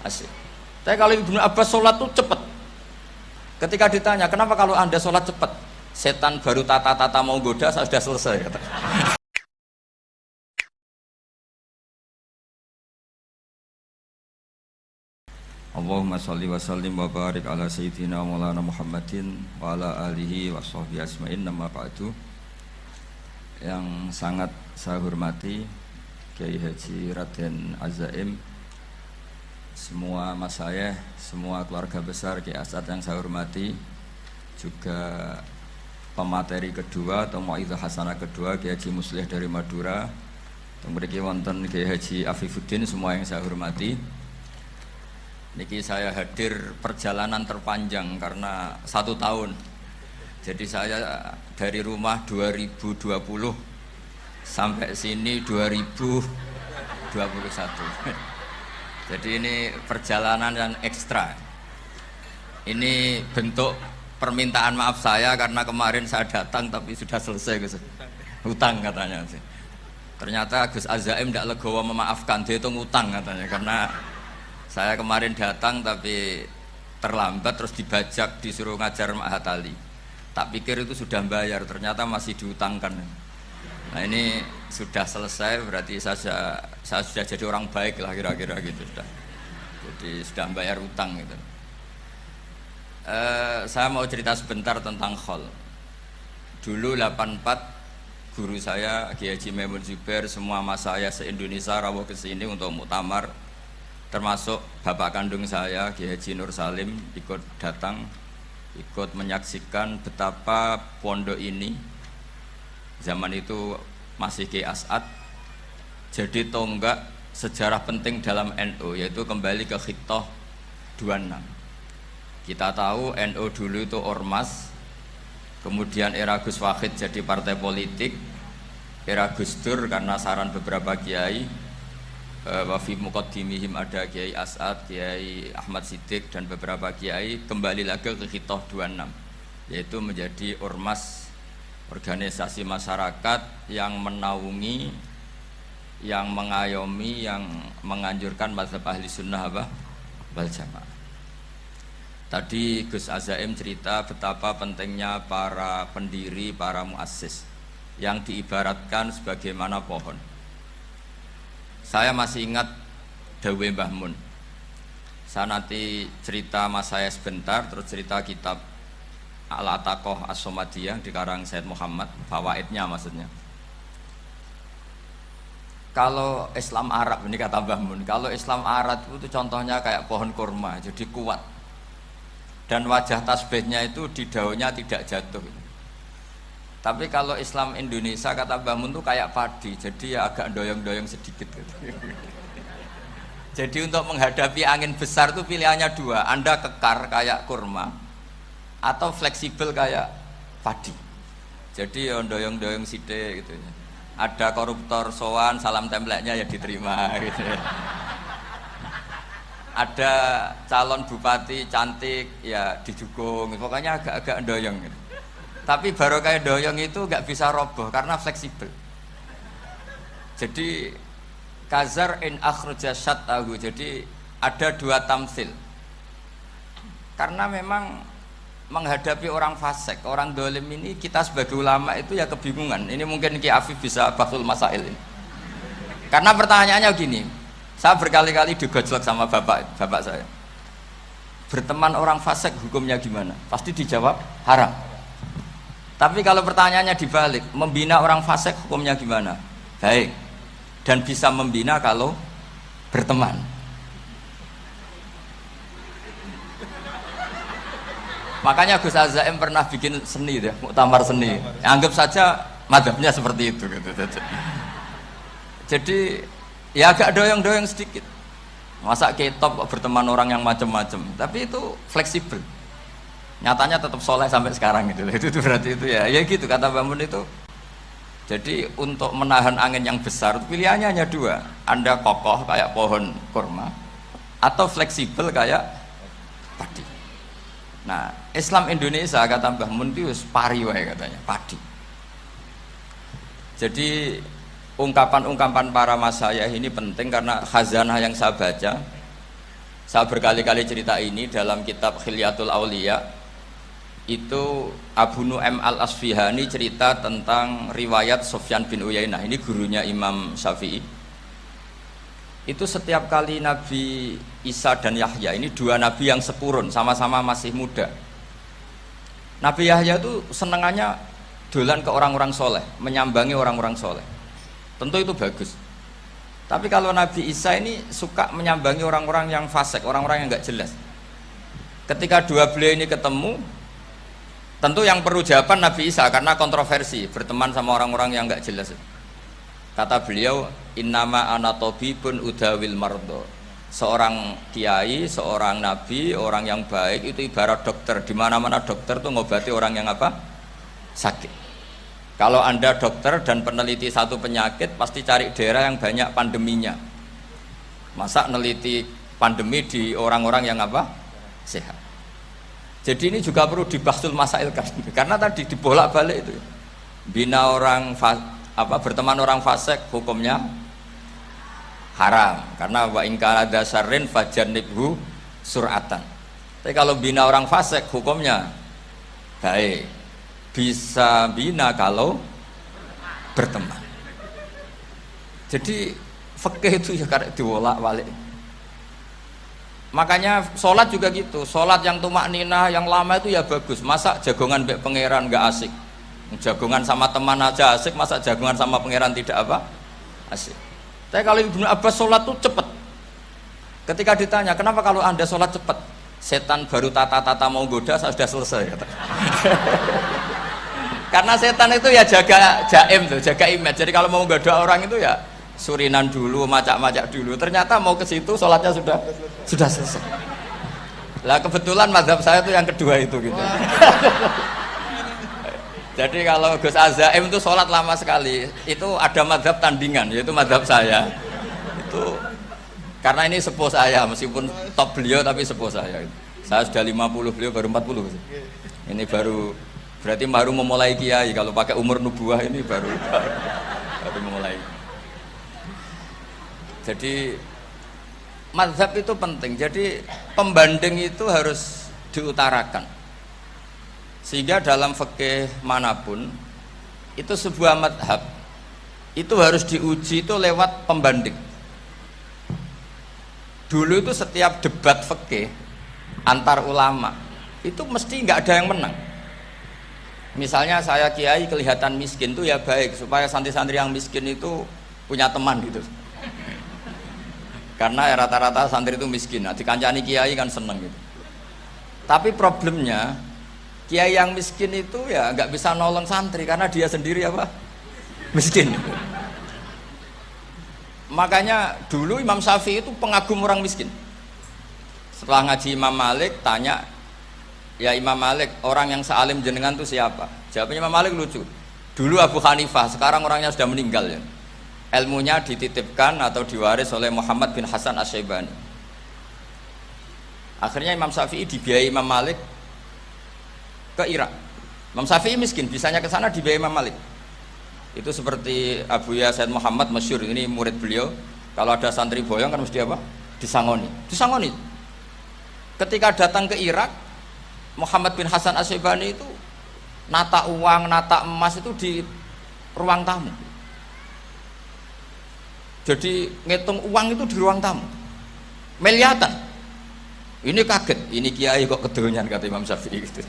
Asik. Tapi kalau Ibnu Abbas sholat tuh cepat. Ketika ditanya, kenapa kalau anda sholat cepat? Setan baru tata-tata mau goda, saya sudah selesai. Kata. Allahumma sholli wa sallim wa barik ala sayyidina maulana Muhammadin wa ala alihi wa sahbihi asma'in, nama ba'du. Yang sangat saya hormati Kiai Haji Raden Azaim, semua masayikh, semua keluarga besar Kiai As'ad yang saya hormati, juga pemateri kedua atau Mau'izah Hasanah kedua Kiai Haji Muslih dari Madura, mriki wonten Kiai Haji Afifuddin, semua yang saya hormati. Niki saya hadir perjalanan terpanjang karena 1 tahun. Jadi saya dari rumah 2020 sampai sini 2021. Jadi ini perjalanan yang ekstra. Ini bentuk permintaan maaf saya karena kemarin saya datang tapi sudah selesai Gus. Hutang katanya. Ternyata Gus Azaim tidak legowo memaafkan, dia itu ngutang katanya, karena saya kemarin datang tapi terlambat terus dibajak disuruh ngajar Ma'had Ali. Tak pikir itu sudah bayar, ternyata masih diutangkan. Nah ini sudah selesai, berarti saya sudah jadi orang baik lah kira-kira gitu sudah. Jadi sudah bayar utang gitu. Saya mau cerita sebentar tentang khol. Dulu 84 guru saya Kiai Haji Maimun Zubair, semua mas saya se-Indonesia rawuh ke sini untuk muktamar, termasuk bapak kandung saya Kiai Haji Nur Salim ikut datang, ikut menyaksikan betapa pondok ini zaman itu masih Kiai As'ad jadi tonggak sejarah penting dalam NU, yaitu kembali ke Khittah 26. Kita tahu NU dulu itu ormas, kemudian era Gus Wahid jadi partai politik, era Gus Dur karena saran beberapa kiai, wa fi muqaddimihim ada Kiai As'ad, Kiai Ahmad Siddiq dan beberapa kiai, kembali lagi ke Khittah 26, yaitu menjadi ormas, organisasi masyarakat yang menaungi, yang mengayomi, yang menganjurkan mazhab ahli sunnah wal jamaah. Tadi Gus Azaim cerita betapa pentingnya para pendiri, para muassis yang diibaratkan sebagaimana pohon. Saya masih ingat Dawe Mbah Mun. Saya nanti cerita mas saya sebentar, terus cerita kitab Al-Ataqoh As-Somadiyah dikarang Said Muhammad, fawaidnya maksudnya. Kalau Islam Arab, ini kata Mbah Mun, kalau Islam Arab itu contohnya kayak pohon kurma, jadi kuat. Dan wajah tasbihnya itu di daunnya tidak jatuh. Tapi kalau Islam Indonesia kata Mbah Mun itu kayak padi, jadi ya agak doyong-doyong sedikit gitu. Jadi untuk menghadapi angin besar itu pilihannya 2, Anda kekar kayak kurma atau fleksibel kayak padi. Jadi ya doyong-doyong sithik gitu. Ada koruptor sowan, salam templeknya ya diterima gitu. Ada calon bupati cantik ya dijukung, pokoknya agak-agak doyong gitu. Tapi baru kayak doyong itu nggak bisa roboh karena fleksibel. Jadi kazar in akhraja syatahu, jadi ada 2 tamsil. Karena memang menghadapi orang fasik, orang dolim ini, kita sebagai ulama itu ya kebingungan. Ini mungkin Ki Afif bisa bahsul masail ini. Karena pertanyaannya gini, saya berkali-kali digojlok sama bapak saya. Berteman orang fasik hukumnya gimana? Pasti dijawab haram. Tapi kalau pertanyaannya dibalik, membina orang fasik hukumnya gimana? Baik. Dan bisa membina kalau berteman. Makanya Gus Azaim pernah bikin seni deh, muktamar seni. Anggap saja madhabnya seperti itu gitu. Jadi ya agak doyong-doyong sedikit. Masa ketop berteman orang yang macam-macam, tapi itu fleksibel. Nyatanya tetap soleh sampai sekarang gitu. Itu berarti itu ya gitu kata Mbah Mun itu. Jadi untuk menahan angin yang besar pilihannya hanya 2, Anda kokoh kayak pohon kurma atau fleksibel kayak padi. Nah Islam Indonesia kata Mbah Mun itu pari wae katanya, padi. Jadi ungkapan-ungkapan para masyayikh ini penting karena khazanah yang saya baca Saya berkali-kali cerita ini dalam kitab Khilyatul Auliya. Itu Abu Nu'aim al-Asfihani cerita tentang riwayat Sufyan bin Uyainah. Ini gurunya Imam Syafi'i. Itu setiap kali Nabi Isa dan Yahya, ini dua nabi yang sekurun, sama-sama masih muda. Nabi Yahya itu senengannya dolan ke orang-orang soleh, menyambangi orang-orang soleh. Tentu itu bagus. Tapi kalau Nabi Isa ini suka menyambangi orang-orang yang fasik, orang-orang yang nggak jelas. Ketika dua beliau ini ketemu, tentu yang perlu jawaban Nabi Isa karena kontroversi, berteman sama orang-orang yang nggak jelas. Kata beliau, innama ana tabibun udawil mardo. Seorang kiai, seorang nabi, orang yang baik itu ibarat dokter. Di mana-mana dokter tuh ngobati orang yang apa? Sakit. Kalau Anda dokter dan peneliti satu penyakit, pasti cari daerah yang banyak pandeminya. Masa neliti pandemi di orang-orang yang apa? Sehat. Jadi ini juga perlu dibahsul masailkan, karena tadi dibolak-balik itu. Bina orang berteman orang fasik hukumnya haram, karena wa in kana dasarrin fajannibhu sur'atan. Tapi kalau bina orang fasik hukumnya baik. Bisa bina kalau berteman. Jadi fikih itu ya karek diwolak-walik. Makanya sholat juga gitu. Sholat yang tumak ninah yang lama itu ya bagus. Masa jagongan mbek pangeran nggak asik? Jagongan sama teman aja asik, masa jagongan sama pangeran tidak apa? Asik. Tapi kalau Ibnu Abbas sholat tuh cepet. Ketika ditanya, kenapa kalau Anda sholat cepet? Setan baru tata-tata mau goda, saya sudah selesai kata. Karena setan itu ya jaga jaim tuh, jaga image. Jadi kalau mau goda orang itu ya surinan dulu, macak-macak dulu. Ternyata mau ke situ sholatnya sudah selesai. Lah kebetulan mazhab saya itu yang kedua itu gitu. Jadi kalau Gus Azaim itu sholat lama sekali. Itu ada mazhab tandingan, yaitu mazhab saya. Itu karena ini sepuh saya, meskipun top beliau tapi sepuh saya. Saya sudah 50, beliau baru 40. Ini berarti baru memulai kiai. Kalau pakai umur nubuah ini baru memulai. Jadi mazhab itu penting. Jadi pembanding itu harus diutarakan. Sehingga dalam fikih manapun itu sebuah mazhab itu harus diuji itu lewat pembanding. Dulu itu setiap debat fikih antar ulama itu mesti nggak ada yang menang. Misalnya saya kiai kelihatan miskin itu ya baik supaya santri-santri yang miskin itu punya teman gitu. Karena rata-rata santri itu miskin. Nah, dikancani kiai kan seneng gitu. Tapi problemnya kiai yang miskin itu ya nggak bisa nolong santri karena dia sendiri apa? Miskin. Makanya dulu Imam Syafi'i itu pengagum orang miskin. Setelah ngaji Imam Malik tanya, ya Imam Malik, orang yang sealim jenengan itu siapa? Jawabnya Imam Malik lucu. Dulu Abu Hanifah, sekarang orangnya sudah meninggal ya. Ilmunya dititipkan atau diwaris oleh Muhammad bin Hasan Asy-Syaibani. Akhirnya Imam Syafi'i dibiayai Imam Malik ke Irak. Imam Syafi'i miskin, bisanya ke sana dibiayai Imam Malik. Itu seperti Abu Yasin Muhammad masyhur, ini murid beliau. Kalau ada santri boyong kan mesti apa? Disangoni. Ketika datang ke Irak, Muhammad bin Hasan Asy-Syaibani itu nata uang, nata emas itu di ruang tamu. Jadi ngitung uang itu di ruang tamu. Miliatan. Ini kaget, ini kiai kok kedonyan kata Imam Syafi'i gitu.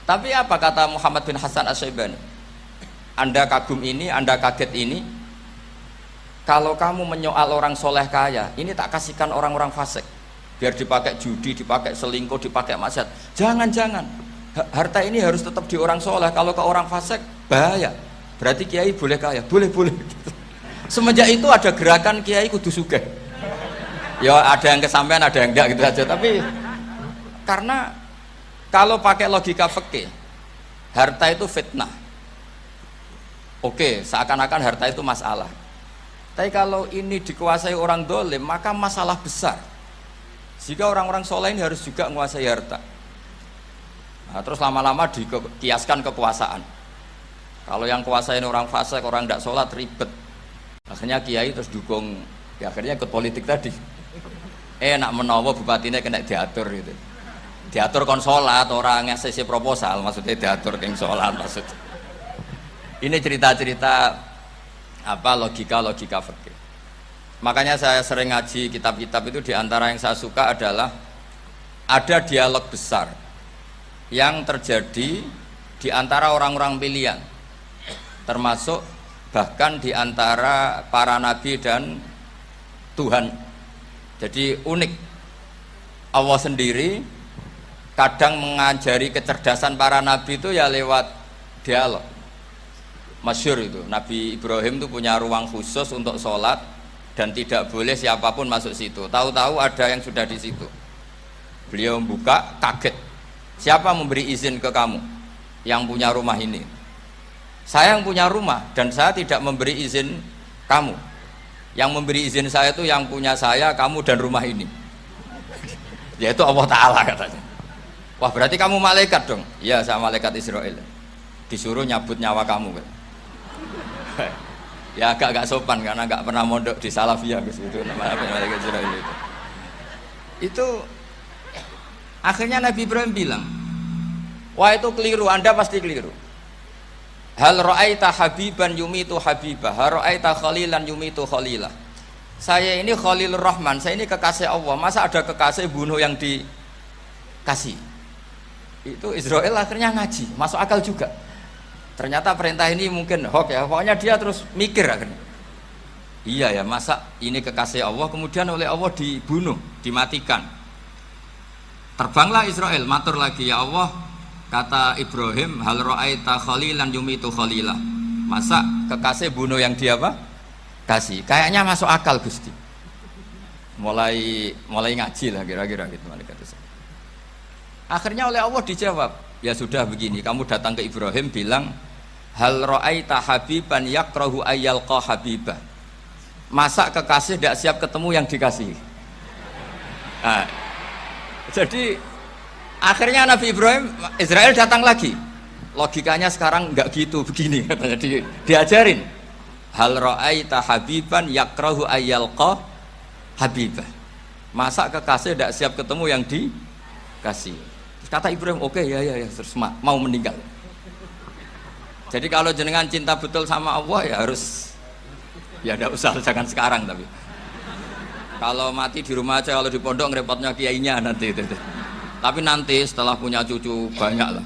Tapi apa kata Muhammad bin Hasan Asy-Syaibani? Anda kagum ini, Anda kaget ini. Kalau kamu menyoal orang soleh kaya, ini tak kasihkan orang-orang fasik. Biar dipakai judi, dipakai selingkuh, dipakai maksiat. Jangan. Harta ini harus tetap di orang soleh. Kalau ke orang fasik bahaya. Berarti kiai boleh kaya, boleh. Semenjak itu ada gerakan kiai kudu sugih. Ya ada yang kesampaian, ada yang enggak gitu aja. Tapi karena kalau pakai logika fikih, harta itu fitnah. Oke, seakan-akan harta itu masalah. Tapi kalau ini dikuasai orang dolim, maka masalah besar. Jika orang-orang soleh ini harus juga menguasai harta. Nah, terus lama-lama dikiaskan kekuasaan. Kalau yang kuasain orang fasik, orang tidak sholat ribet. Akhirnya kiai terus dukung, ya akhirnya ikut politik tadi. Nak menawa bupatine kena diatur gitu. Diatur kon salat orang ngasih proposal, maksudnya diatur keng salat maksud. Ini cerita-cerita apa logika fikih. Makanya saya sering ngaji kitab-kitab itu, diantara yang saya suka adalah ada dialog besar yang terjadi di antara orang-orang pilihan, termasuk bahkan di antara para nabi dan Tuhan. Jadi unik, Allah sendiri kadang mengajari kecerdasan para nabi itu ya lewat dialog. Masyhur itu, Nabi Ibrahim itu punya ruang khusus untuk sholat dan tidak boleh siapapun masuk situ. Tahu-tahu ada yang sudah di situ. Beliau membuka, kaget. Siapa memberi izin ke kamu yang punya rumah ini? Saya yang punya rumah dan saya tidak memberi izin kamu. Yang memberi izin saya itu yang punya saya, kamu dan rumah ini. Yaitu Allah Ta'ala katanya. Wah, berarti kamu malaikat dong? Iya, saya malaikat Israel. Disuruh nyabut nyawa kamu kan? Ya agak sopan karena nggak pernah mondok di Salafiyah gitu, namanya malaikat Israel itu. Itu akhirnya Nabi Ibrahim bilang, wah itu keliru, Anda pasti keliru. Hal ra'aita habiban yumitu habibah, hal ra'aita khalilan yumitu khalilah. Saya ini Khalilur Rahman, saya ini kekasih Allah. Masa ada kekasih bunuh yang dikasih? Itu Israel akhirnya ngaji, masuk akal juga. Ternyata perintah ini mungkin hoax ya, pokoknya dia terus mikir akhirnya. Iya ya, masa ini kekasih Allah kemudian oleh Allah dibunuh, dimatikan. Terbanglah Israel, matur lagi, ya Allah, kata Ibrahim, hal ra'aita khalilan yumitu khalilah. Masa kekasih bunuh yang dia apa? Kasih. Kayaknya masuk akal Gusti. Mulai ngaji lah kira-kira gitu malaikat itu. Akhirnya oleh Allah dijawab, ya sudah begini, kamu datang ke Ibrahim bilang, hal ra'aita habiban yakrahu ayyalqa habibah. Masa kekasih tidak siap ketemu yang dikasih? Nah, jadi akhirnya Nabi Ibrahim, Israel datang lagi. Logikanya sekarang enggak gitu, begini katanya, diajarin. Hal ra'aita habiban yakrahu ayyalqa habibah. Masa kekasih tidak siap ketemu yang dikasih? Kata Ibrahim, oke, ya, terus mau meninggal. Jadi kalau jenengan cinta betul sama Allah ya harus, ya tidak usah, jangan sekarang tapi. Kalau mati di rumah aja, kalau di pondok ngerepotnya kiainya nanti. Tapi nanti setelah punya cucu banyak lah.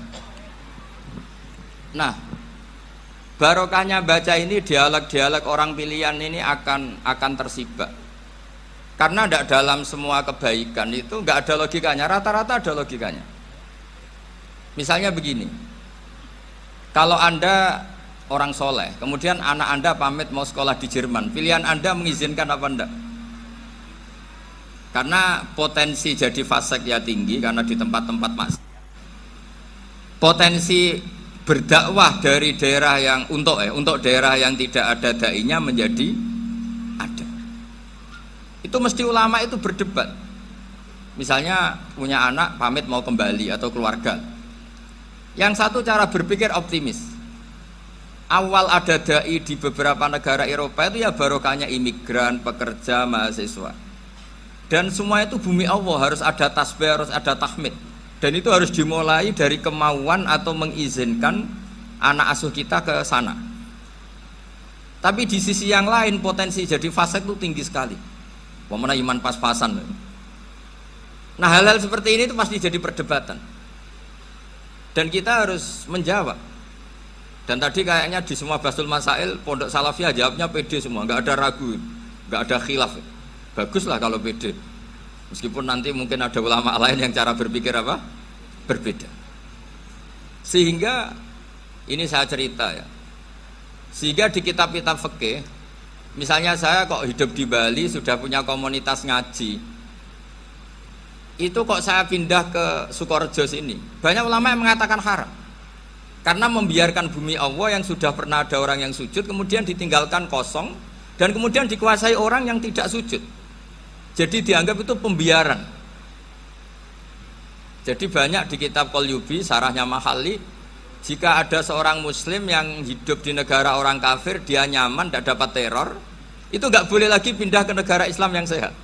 Nah, barokahnya baca ini, dialog-dialog orang pilihan ini akan tersibak. Karena tidak dalam semua kebaikan itu nggak ada logikanya, rata-rata ada logikanya. Misalnya begini, kalau Anda orang soleh, kemudian anak Anda pamit mau sekolah di Jerman, pilihan Anda mengizinkan apa enggak? Karena potensi jadi fasik ya tinggi, karena di tempat-tempat maksiat. Potensi berdakwah dari daerah yang untuk daerah yang tidak ada dai-nya menjadi ada. Itu mesti ulama itu berdebat. Misalnya punya anak pamit mau kembali atau keluarga. Yang satu cara berpikir optimis. Awal ada dai di beberapa negara Eropa itu ya barokahnya imigran, pekerja, mahasiswa. Dan semua itu bumi Allah, harus ada tasbih, harus ada tahmid. Dan itu harus dimulai dari kemauan atau mengizinkan anak asuh kita ke sana. Tapi di sisi yang lain potensi jadi fasik itu tinggi sekali. Wamana iman pas-pasan. Nah, hal-hal seperti ini itu pasti jadi perdebatan. Dan kita harus menjawab. Dan tadi kayaknya di semua Basul Masail Pondok Salafiyah jawabnya pede semua, nggak ada ragu, nggak ada khilaf. Baguslah kalau pede. Meskipun nanti mungkin ada ulama lain yang cara berpikir apa? Berbeda. Sehingga ini saya cerita ya. Sehingga di kitab-kitab fikih, misalnya saya kok hidup di Bali sudah punya komunitas ngaji. Itu kok saya pindah ke Sukorejo sini, banyak ulama yang mengatakan haram karena membiarkan bumi Allah yang sudah pernah ada orang yang sujud kemudian ditinggalkan kosong dan kemudian dikuasai orang yang tidak sujud, jadi dianggap itu pembiaran. Jadi banyak di kitab Qalyubi, sarahnya Mahali, jika ada seorang muslim yang hidup di negara orang kafir, dia nyaman, tidak dapat teror, itu nggak boleh lagi pindah ke negara Islam yang sehat.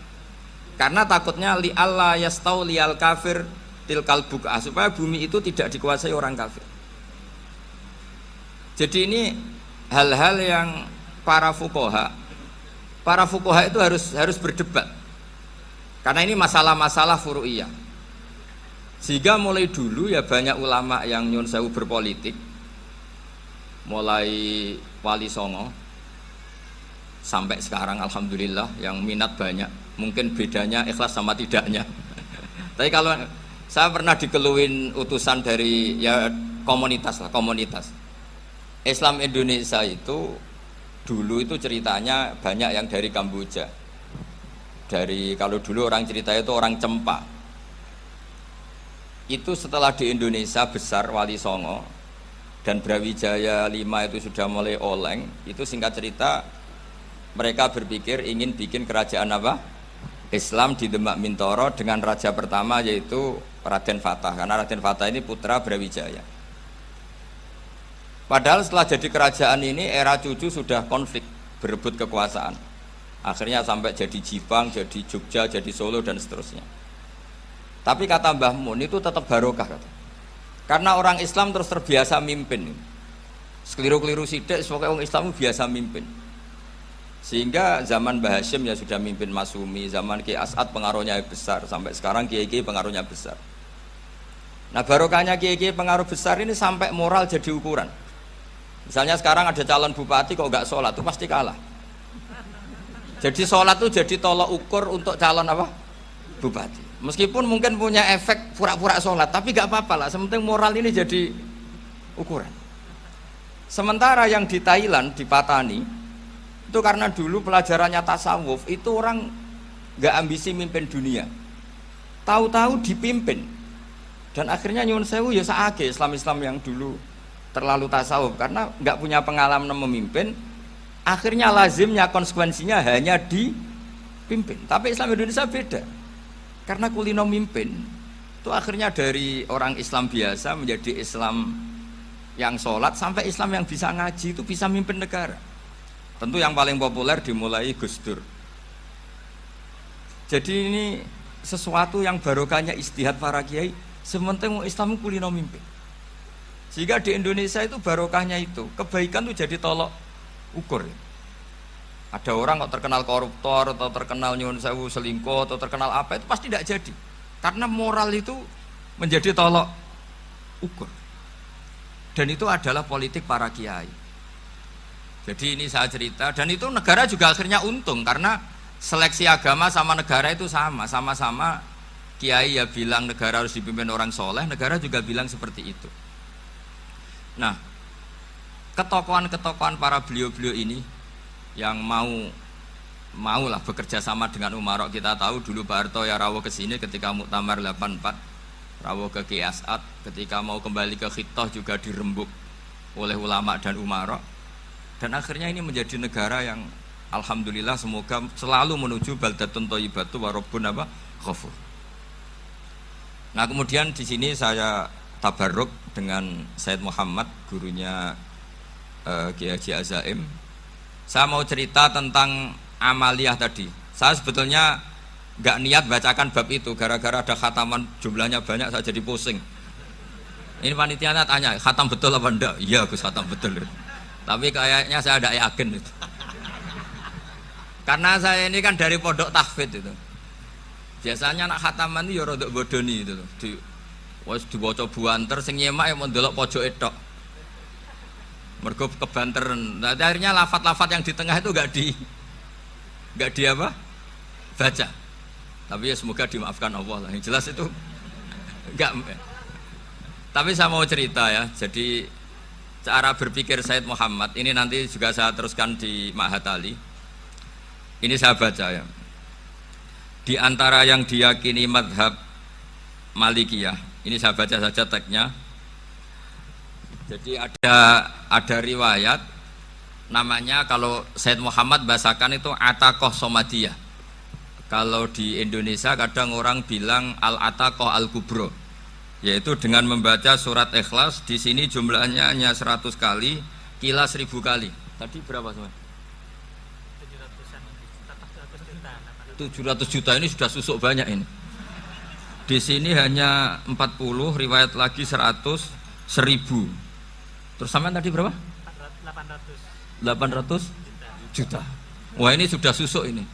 Karena takutnya li alla yastau liyal kafir tilkal buka, supaya bumi itu tidak dikuasai orang kafir. Jadi ini hal-hal yang para fuqaha itu harus berdebat. Karena ini masalah-masalah furu'iyah. Sehingga mulai dulu ya banyak ulama yang nyun sewu berpolitik, mulai Wali Songo sampai sekarang alhamdulillah yang minat banyak. Mungkin bedanya ikhlas sama tidaknya. Tapi kalau saya pernah dikeluhin utusan dari ya komunitas. Islam Indonesia itu dulu itu ceritanya banyak yang dari Kamboja. Kalau dulu orang cerita itu orang Cempa. Itu setelah di Indonesia besar Wali Songo dan Brawijaya 5 itu sudah mulai oleng, itu singkat cerita mereka berpikir ingin bikin kerajaan apa? Islam di Demak Mintoro dengan raja pertama yaitu Raden Fatah, karena Raden Fatah ini putra Brawijaya. Padahal setelah jadi kerajaan ini era cucu sudah konflik, berebut kekuasaan. Akhirnya sampai jadi Jipang, jadi Jogja, jadi Solo dan seterusnya. Tapi kata Mbah Mun itu tetap barokah, karena orang Islam terus terbiasa mimpin. Sekeliru-keliru sidik, pokoknya orang Islam biasa mimpin. Sehingga zaman Mbah Hashim ya sudah mimpin Masumi, zaman Ki As'ad pengaruhnya besar, sampai sekarang Kiai pengaruhnya besar. Nah barokahnya Kiai pengaruh besar ini sampai moral jadi ukuran. Misalnya sekarang ada calon bupati kok nggak sholat, itu pasti kalah. Jadi sholat itu jadi tolok ukur untuk calon apa? Bupati. Meskipun mungkin punya efek pura-pura sholat, tapi nggak apa-apa lah, sementing moral ini jadi ukuran. Sementara yang di Thailand, di Patani, itu karena dulu pelajarannya tasawuf, itu orang nggak ambisi mimpin dunia, tahu-tahu dipimpin, dan akhirnya nyuwun sewu ya saake Islam yang dulu terlalu tasawuf karena nggak punya pengalaman memimpin, akhirnya lazimnya konsekuensinya hanya dipimpin. Tapi Islam Indonesia beda, karena kulino mimpin itu akhirnya dari orang Islam biasa menjadi Islam yang sholat sampai Islam yang bisa ngaji, itu bisa mimpin negara. Tentu yang paling populer dimulai Gus Dur. Jadi ini sesuatu yang barokahnya istihad para kiai, sementing Islam kulino mimpin. Sehingga di Indonesia itu barokahnya itu, kebaikan itu jadi tolok ukur. Ada orang kok terkenal koruptor atau terkenal nyuwun sewu selingkuh atau terkenal apa, itu pasti tidak jadi. Karena moral itu menjadi tolok ukur. Dan itu adalah politik para kiai. Jadi ini saya cerita, dan itu negara juga akhirnya untung karena seleksi agama sama negara itu sama-sama kiai ya bilang negara harus dipimpin orang soleh, negara juga bilang seperti itu. Nah, ketokohan-ketokohan para beliau-beliau ini yang mau lah bekerja sama dengan umarok. Kita tahu dulu Pak Harto ya rawuh ke sini ketika Muktamar 84, rawuh ke Ki As'ad, ketika mau kembali ke Khittah juga dirembuk oleh ulama dan umarok. Dan akhirnya ini menjadi negara yang alhamdulillah semoga selalu menuju baldatun thayyibatu wa rabbun apa ghafur. Nah, kemudian di sini saya tabarruk dengan Said Muhammad, gurunya Kiai Haji Azaim. Saya mau cerita tentang amaliyah tadi. Saya sebetulnya nggak niat bacakan bab itu, gara-gara ada khataman jumlahnya banyak saya jadi pusing. Ini panitianya tanya, khatam betul apa enggak? Iya Gus, khatam betul. Tapi kayaknya saya tidak yakin itu. Karena saya ini kan dari pondok tahfidz itu. Biasanya anak khataman itu ya rodok bodoni itu. Dibaca buanter sing nyemak yang mendelok pojoke tok. Mergo kebanteren. Nah, akhirnya lafat-lafat yang di tengah itu enggak di apa? Baca. Tapi ya semoga dimaafkan Allah lah. Yang jelas itu enggak. Tapi saya mau cerita ya. Jadi cara berpikir Said Muhammad ini nanti juga saya teruskan di Ma'had Ali. Ini saya baca ya. Di antara yang diyakini madhab Malikiyah, ini saya baca saja teksnya. Jadi ada riwayat namanya, kalau Said Muhammad bahasakan itu Ataqoh Somadiyah. Kalau di Indonesia kadang orang bilang Al-Ataqoh Al-Kubro, yaitu dengan membaca surat Ikhlas. Di sini jumlahnya hanya 100 kali, Kila 1000 kali. Tadi berapa semua? 700-an, 700 juta, 700 juta ini sudah susuk banyak ini. Di sini hanya 40, riwayat lagi 100, 1000. Terus sampean tadi berapa? 800 juta. Wah, ini sudah susuk ini.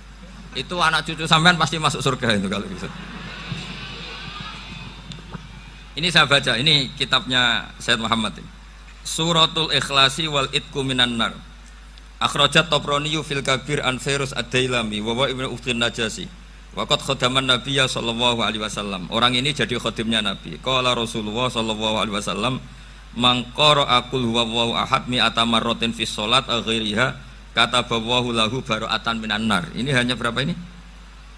Itu anak cucu sampean pasti masuk surga itu kalau bisa. Ini saya baca, ini kitabnya Sayyid Muhammad ini. Suratul Ikhlasi wal Itqu minan nar. Akhrajat Tabrani fil Kabir an Fairuz ad-Dailami wa Ibnu Uftin Najasi. Waqad khadaman Nabiyya sallallahu alaihi wasallam. Orang ini jadi khadimnya Nabi. Qala Rasulullah sallallahu alaihi wasallam, "Man qara'a qul huwallahu ahad mi'ata marratin fi shalat ghairiha katabahu lahu bara'atan minan nar." Ini hanya berapa ini?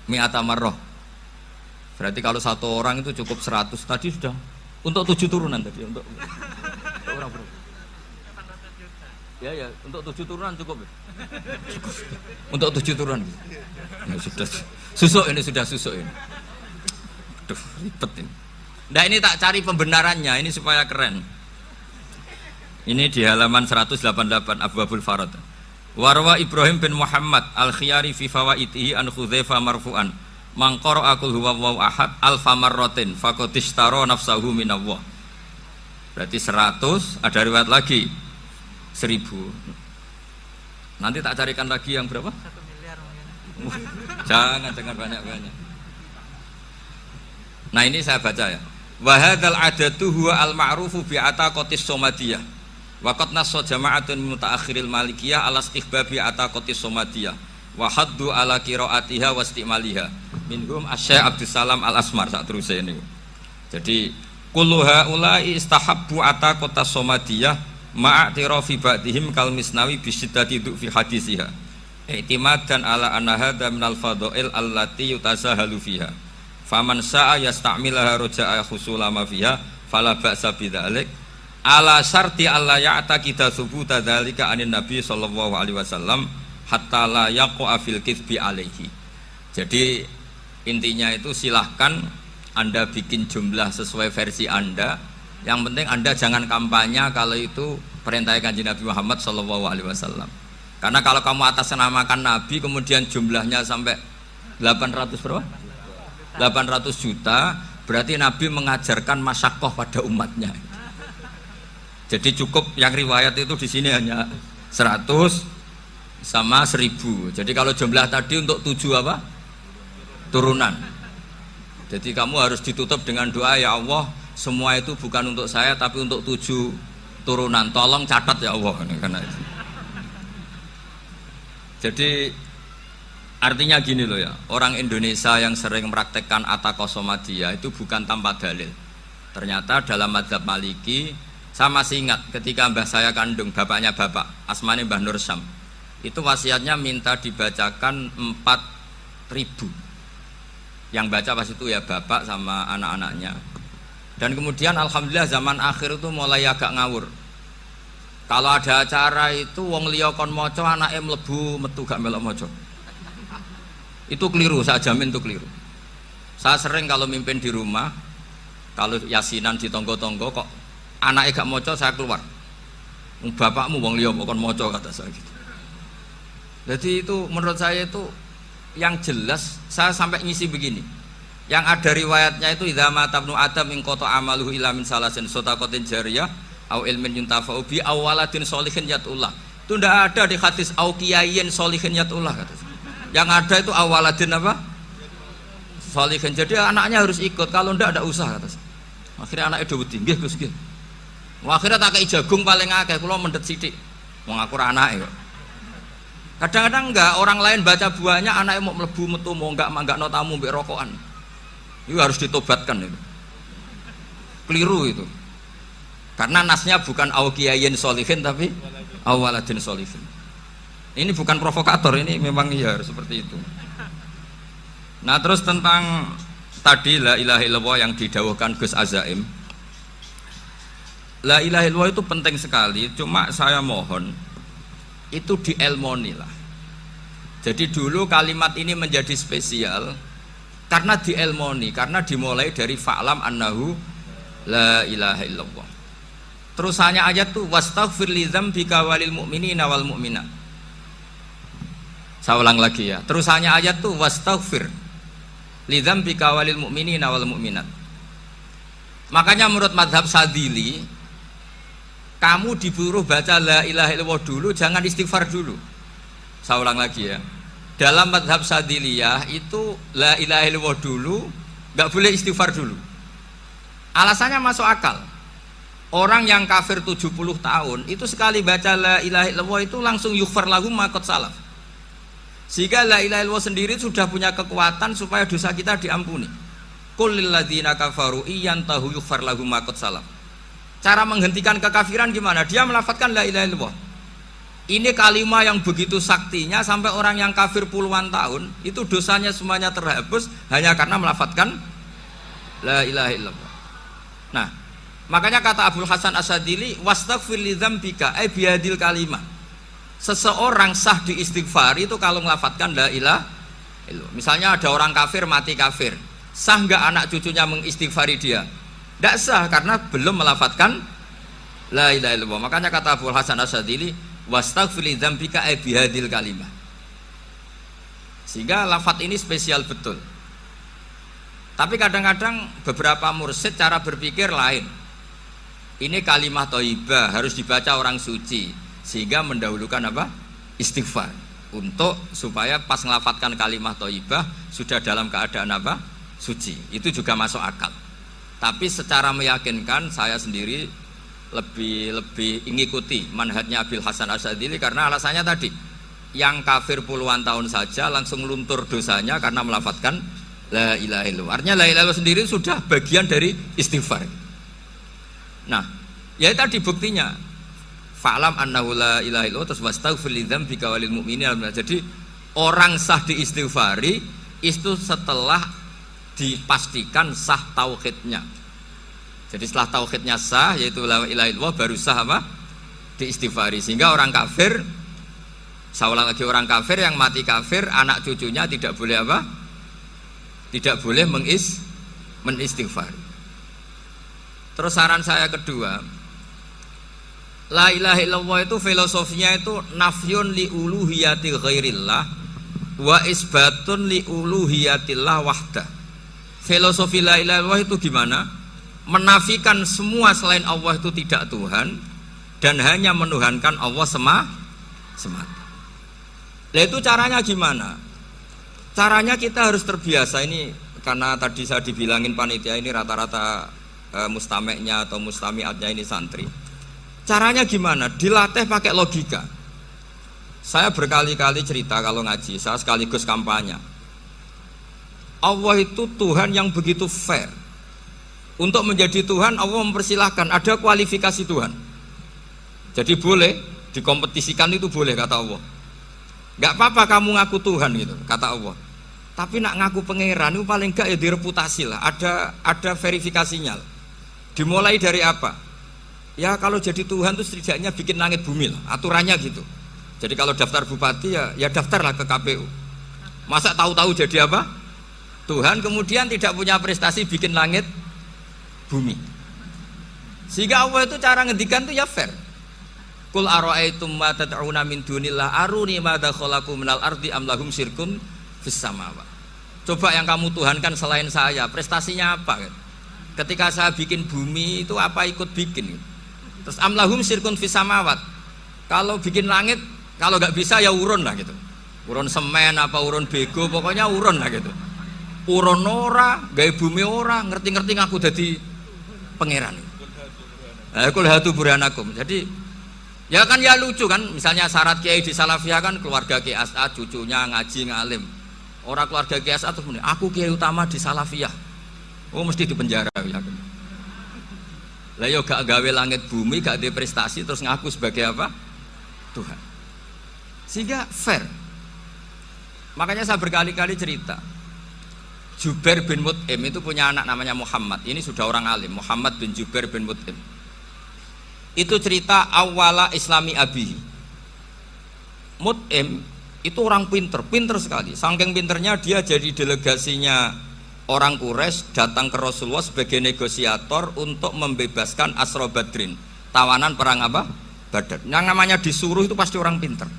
Mi'ata marrah. Berarti kalau satu orang itu cukup 100. Tadi sudah untuk 7 turunan tadi untuk orang berapa? 800 juta. Ya, untuk 7 turunan cukup. Cukup. Untuk 7 turunan. Ya, sudah susuk ini, sudah susuk ini. Aduh, ribet ini. Nah, ini tak cari pembenarannya ini supaya keren. Ini di halaman 188 Abwabul Farad. Warwa Ibrahim bin Muhammad Al-Khiyari fi fawaitihi an Khudzaifah marfu'an. Man qara'a qul huwallahu ahad alfa marratin faqad ishtara nafsahu minallah. Berarti 100, ada riwayat lagi 1000. Nanti tak carikan lagi yang berapa? 1 miliar mungkin. Jangan banyak-banyak. Nah, ini saya baca ya. Wa hadzal adatu huwa al-ma'rufu bi ataqatis somadiyah. Wa qad nassa jama'atun mutaakhiril malikiyah ala istihbabi ataqatis somadiyah wa haddu ala qiraatiha wa istimaliha. Minhum Asy-Syaikh Abdus Salam Al-Asmar sak teruse ini. Jadi kullu haula'i istahabbu ataqatas somadiyah ma'atirafi ba'dihim kal misnawi bi syiddati fi hadisiha. I'timadan ala anna hadza minal fadha'il allati yutasahalu fiha. Faman sa'a yasta'milaha roja'a khusulama fiha fala ba'sa bidzalik ala syarti alla ya'taqida thubuta dzalika anin nabi sallallahu alaihi wasallam hatta la yaqa fil kitsbi alaihi. Jadi intinya itu silahkan Anda bikin jumlah sesuai versi Anda. Yang penting Anda jangan kampanye kalau itu perintah Kanjeng Nabi Muhammad sallallahu alaihi wasallam. Karena kalau kamu atasnamakan Nabi kemudian jumlahnya sampai 800 berapa? 800 juta, berarti Nabi mengajarkan masyaqqah pada umatnya. Jadi cukup yang riwayat itu di sini hanya 100 sama 1000. Jadi kalau jumlah tadi untuk 7 apa? Turunan. Jadi kamu harus ditutup dengan doa, ya Allah, semua itu bukan untuk saya tapi untuk 7 turunan. Tolong catat ya Allah, karena itu. Jadi artinya gini loh ya, orang Indonesia yang sering mempraktekkan ataqah somadiyah itu bukan tanpa dalil. Ternyata dalam mazhab Maliki, saya masih ingat ketika mbah saya kandung, bapaknya bapak, asmane Mbah Nur Syam, itu wasiatnya minta dibacakan 4000. Yang baca pas itu ya bapak sama anak-anaknya. Dan kemudian alhamdulillah zaman akhir itu mulai agak ngawur. Kalau ada acara itu wong liya kon maca anake mlebu metu gak melok maca. Itu keliru, saya jamin itu keliru. Saya sering kalau mimpin di rumah, kalau yasinan di tonggo-tonggo kok anaknya gak maca, saya keluar. Bapakmu wong liya kon maca, kata saya gitu. Jadi itu menurut saya itu yang jelas. Saya sampai ngisi begini. Yang ada riwayatnya itu idza mata ibnu adam in qata amaluhu illa min salasin shadaqatin jariyah au ilmin yuntafa'u bi awaladin sholihin yatullah. Itu tidak ada di hadis au kiyayin sholihin yatullah, kata. Yang ada itu awaladin apa? Sholihin. Jadi anaknya harus ikut, kalau tidak ada usah, kata. Akhirnya anaknya dawuh nggih Gus nggih. Akhirnya tak kei jagung paling akeh, kula mendet sithik. Wong aku ora anake kok. Kadang-kadang enggak, orang lain baca buahnya anaknya mau mlebu metu mau enggak no tamu mbek rokokan. Itu harus ditobatkan itu. Keliru itu. Karena nasnya bukan auqiyayin sholihin tapi awaladin sholihin. Ini bukan provokator, ini memang iya seperti itu. Nah, terus tentang tadi la ilaha illallah yang didawuhkan Gus Azaim. La ilaha illallah itu penting sekali, cuma saya mohon itu dielmoni lah. Jadi dulu kalimat ini menjadi spesial karena dielmoni, karena dimulai dari fa'lam annahu la ilaha illallah. Terusannya ayat tuh wastaghfir li dzambika walil mu'minina wal mu'minat. Saya ulang lagi ya. Terusannya ayat tuh wastaghfir lidzambika walil mu'minina wal mu'minat. Makanya menurut mazhab Sadili, kamu disuruh baca la ilaha illallah dulu, jangan istighfar dulu. Saya ulang lagi ya. Dalam mazhab Sadiliyah itu la ilaha illallah dulu, nggak boleh istighfar dulu. Alasannya masuk akal. Orang yang kafir 70 tahun itu sekali baca la ilaha illallah itu langsung yughfar lahum ma qad salaf. Sehingga la ilaha illallah sendiri sudah punya kekuatan supaya dosa kita diampuni. Qul lil ladzina kafaru iyantahu yughfar lahum ma qad salaf. Cara menghentikan kekafiran gimana? Dia melafadzkan la ilaha illallah. Ini kalimat yang begitu saktinya sampai orang yang kafir puluhan tahun itu dosanya semuanya terhapus hanya karena melafadzkan la ilaha illallah. Nah, makanya kata Abdul Hasan Asyadili wastaghfir lidzambika ay biadil kalimah. Seseorang sah di istighfar itu kalau melafadzkan la ilaha illallah. Misalnya ada orang kafir mati kafir, sah nggak anak cucunya mengistighfari dia? Tidak sah karena belum melafadzkan la ilaha illallah. Makanya kata Abdul Hasan Asyadili wastaghfir lidzambika ay bihadil kalimah. Sehingga lafadz ini spesial betul. Tapi kadang-kadang beberapa mursyid cara berpikir lain. Ini kalimah thayyibah harus dibaca orang suci, sehingga mendahulukan apa? Istighfar. Untuk supaya pas ngelafatkan kalimah thayyibah sudah dalam keadaan apa? Suci. Itu juga masuk akal. Tapi secara meyakinkan saya sendiri lebih mengikuti manhajnya Abil Hasan Asyadili karena alasannya tadi, yang kafir puluhan tahun saja langsung luntur dosanya karena melafatkan la ilaha illallah. Artinya la ilaha illallah sendiri sudah bagian dari istighfar. Nah, ya tadi buktinya fa'lam annahu la ilaha illallah terus wastaghfir lidzambika walil mu'minina. Jadi orang sah diistighfari itu setelah dipastikan sah tauhidnya. Jadi setelah tauhidnya sah yaitu la ilaha illallah baru sah apa? Diistighfari. Sehingga orang kafir, saya ulang lagi, orang kafir yang mati kafir anak cucunya tidak boleh apa? Tidak boleh menistighfar. Terus saran saya kedua, la ilaha illallah itu filosofinya itu nafyun li uluhiyati ghairillah wa isbatun li uluhiyatillah wahdah. Filosofi la ilaha illallah itu gimana? Menafikan semua selain Allah itu tidak Tuhan dan hanya menuhankan Allah semata. Nah itu caranya gimana? Caranya kita harus terbiasa ini, karena tadi saya dibilangin panitia ini rata-rata mustameknya atau mustamiatnya ini santri. Caranya gimana? Dilatih pakai logika. Saya berkali-kali cerita kalau ngaji, saya sekaligus kampanye. Allah itu Tuhan yang begitu fair. Untuk menjadi Tuhan Allah mempersilahkan, ada kualifikasi Tuhan. Jadi boleh dikompetisikan, itu boleh kata Allah. Gak apa-apa kamu ngaku Tuhan gitu kata Allah. Tapi nak ngaku pangeran itu paling gak ya direputasi lah, ada verifikasinya lah. Dimulai dari apa? Ya kalau jadi Tuhan itu setidaknya bikin langit bumi lah, aturannya gitu. Jadi kalau daftar bupati ya daftarlah ke KPU. Masa tahu-tahu jadi apa? Tuhan kemudian tidak punya prestasi bikin langit bumi. Sehingga Allah itu cara ngendikan itu ya fair. Qul ara'aitum ma tad'una min dunillah aruni madza khalaqu minal ardi am lahum syirkun fis samawat. Coba yang kamu tuhankan selain saya, prestasinya apa? Ketika saya bikin bumi itu apa ikut bikin? Terus am lahum syirkun fis samawat. Kalau bikin langit, kalau nggak bisa ya urun lah gitu. Urun semen apa urun bego, pokoknya urun lah gitu. Urun ora, gawe bumi ora, ngerti-ngerti ngaku dadi pangeran. Kul hatu burhanakum. Jadi ya kan ya lucu kan, misalnya syarat kiai di Salafiyah kan keluarga Kiai As'ad, cucunya ngaji ngalim. Orang keluarga Kiai As'ad terus muni, aku kiai utama di Salafiyah. Oh mesti di penjara ya. Lah yo gak gawe langit bumi, gak ada prestasi terus ngaku sebagai apa? Tuhan. Sehingga fair. Makanya saya berkali-kali cerita. Jubair bin Mut'im itu punya anak namanya Muhammad. Ini sudah orang alim, Muhammad bin Jubair bin Mut'im. Itu cerita awala islami abihi. Mut'im itu orang pinter sekali. Saking pinternya dia jadi delegasinya orang Quraisy datang ke Rasulullah sebagai negosiator untuk membebaskan Asra Badrin, tawanan perang apa? Badar. Yang namanya disuruh itu pasti orang pinter.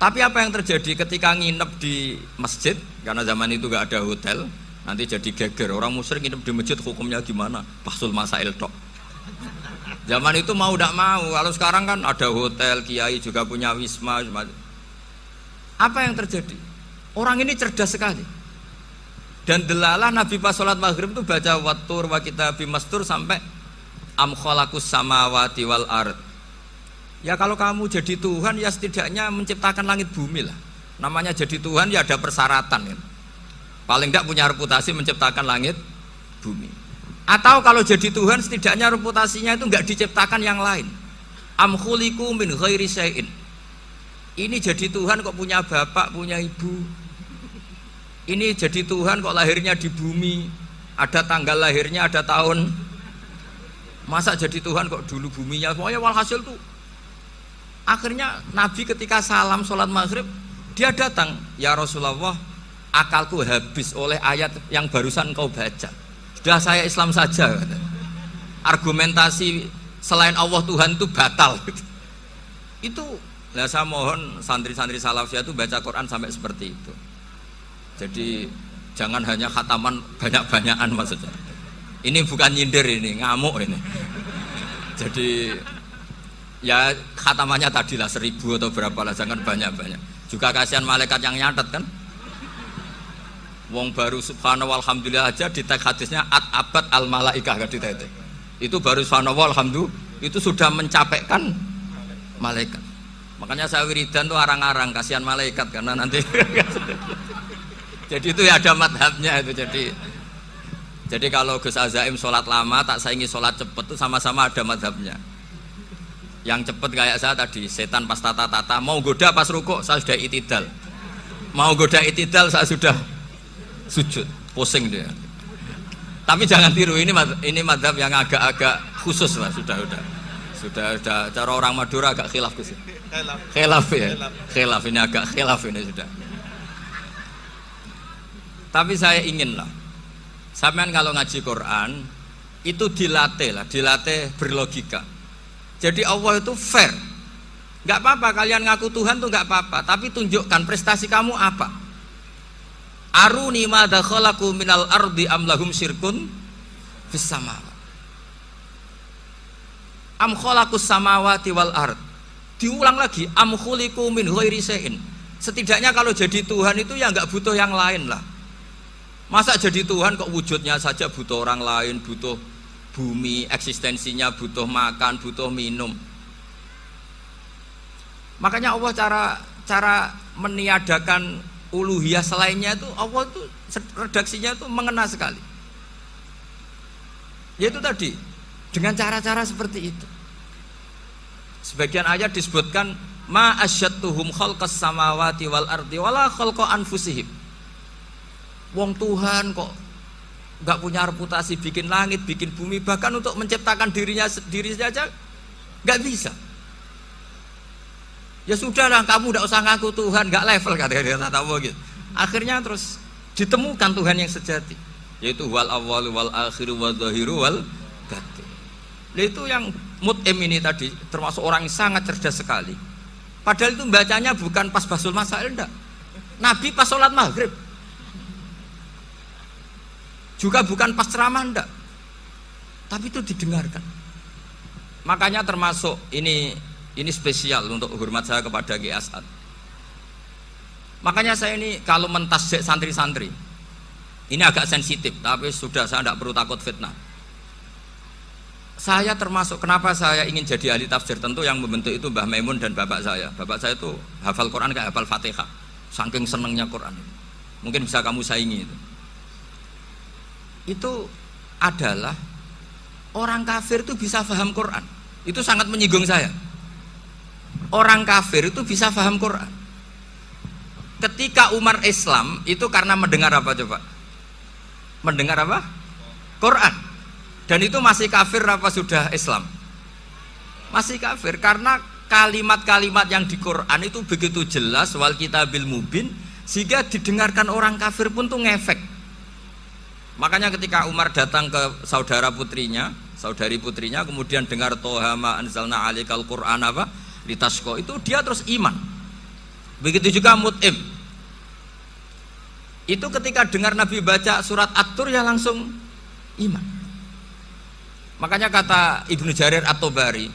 Tapi apa yang terjadi ketika nginep di masjid, karena zaman itu gak ada hotel, nanti jadi geger. Orang musyrik nginep di masjid hukumnya gimana? Bahsul masail tok. Zaman itu mau tidak mau. Kalau sekarang kan ada hotel, kiai juga punya wisma. Apa yang terjadi? Orang ini cerdas sekali. Dan delalah Nabi pas sholat maghrib itu baca wattur wa kitabim mastur sampai am khalaqus samawati wal ard. Ya kalau kamu jadi Tuhan ya setidaknya menciptakan langit bumi lah. Namanya jadi Tuhan ya ada persyaratan kan. Paling tidak punya reputasi menciptakan langit bumi. Atau kalau jadi Tuhan setidaknya reputasinya itu enggak diciptakan yang lain. Am khuliqu min ghairi syai'in. Ini jadi Tuhan kok punya bapak, punya ibu. Ini jadi Tuhan kok lahirnya di bumi. Ada tanggal lahirnya, ada tahun. Masa jadi Tuhan kok dulu buminya semuanya walhasil tuh. Akhirnya Nabi ketika salam sholat maghrib dia datang, ya Rasulullah, akalku habis oleh ayat yang barusan kau baca. Sudah saya Islam saja. Argumentasi selain Allah Tuhan itu batal. Itu, nah saya mohon santri-santri salafiyah itu baca Quran sampai seperti itu. Jadi jangan hanya khataman banyak-banyakan maksudnya. Ini bukan nyindir ini, ngamuk ini. Jadi ya khatamannya tadilah 1000 atau berapa lah, jangan banyak-banyak. Juga kasihan malaikat yang nyatet kan. Wong baru subhanallah alhamdulillah aja di teks hadisnya abad al malaikah kan di teks. Itu baru subhanallah alhamdulillah itu sudah mencapaikan malaikat. Makanya saya wiridan tuh arang-arang kasihan malaikat karena nanti jadi itu ya ada madhabnya itu. Jadi kalau Gus Azaim sholat lama tak saingi sholat cepet itu sama-sama ada madhabnya. Yang cepet kayak saya tadi, setan pas tata-tata mau goda pas rukuk saya sudah itidal, mau goda itidal saya sudah sujud, pusing dia. Tapi jangan tiru, ini madhab yang agak-agak khusus lah, sudah cara orang Madura agak khilaf sih. Khilaf ya, khilaf ini agak khilaf ini sudah. Tapi saya ingin lah, sampean kalau ngaji Quran itu dilatih berlogika. Jadi Allah itu fair. Nggak apa-apa kalian ngaku Tuhan tuh nggak apa-apa, tapi tunjukkan prestasi kamu apa. Aruni madza khalaqu minal ardi am lahum syirkun fis samawati. Am khalaqus samawati wal ard. Diulang lagi, am khuliqu min ghairi syai'in. Setidaknya kalau jadi Tuhan itu ya nggak butuh yang lain lah. Masa jadi Tuhan kok wujudnya saja butuh orang lain, butuh bumi, eksistensinya butuh makan, butuh minum. Makanya Allah cara meniadakan uluhiyah selainnya itu Allah itu redaksinya itu mengena sekali. Yaitu tadi dengan cara-cara seperti itu. Sebagian ayat disebutkan ma asyattuhum khalqas samawati wal ardi wala khalqa anfusihim. Wong Tuhan kok nggak punya reputasi bikin langit, bikin bumi, bahkan untuk menciptakan diri saja nggak bisa. Ya sudahlah, kamu nggak usah ngaku Tuhan, nggak level kata gitu. Akhirnya terus ditemukan Tuhan yang sejati, yaitu wal awwal wal akhir wal zahiru wal batin. Itu yang mut'im ini tadi termasuk orang yang sangat cerdas sekali. Padahal itu bacanya bukan pas basul masail, enggak. Nabi pas sholat maghrib. Juga bukan pas ceramah, enggak. Tapi itu didengarkan. Makanya termasuk ini spesial untuk hormat saya kepada Ki As'ad. Makanya saya ini kalau mentasjik santri-santri, ini agak sensitif, tapi sudah saya tidak perlu takut fitnah. Saya termasuk, kenapa saya ingin jadi ahli tafsir, tentu yang membentuk itu Mbah Maimun dan bapak saya. Bapak saya itu hafal Quran kayak hafal Fatihah, saking senengnya Quran. Mungkin bisa kamu saingi itu. Itu adalah orang kafir itu bisa paham Quran. Itu sangat menyinggung saya. Orang kafir itu bisa paham Quran. Ketika Umar Islam itu karena mendengar apa coba? Mendengar apa? Quran. Dan itu masih kafir apa sudah Islam? Masih kafir karena kalimat-kalimat yang di Quran itu begitu jelas wal kitabil mubin sehingga didengarkan orang kafir pun tuh ngefek. Makanya ketika Umar datang ke saudari putrinya, kemudian dengar Toha ma anzalna alikal Quran apa? Litasqa, itu dia terus iman. Begitu juga Mut'im. Itu ketika dengar Nabi baca surat At-Tur ya langsung iman. Makanya kata Ibnu Jarir At-Tabari,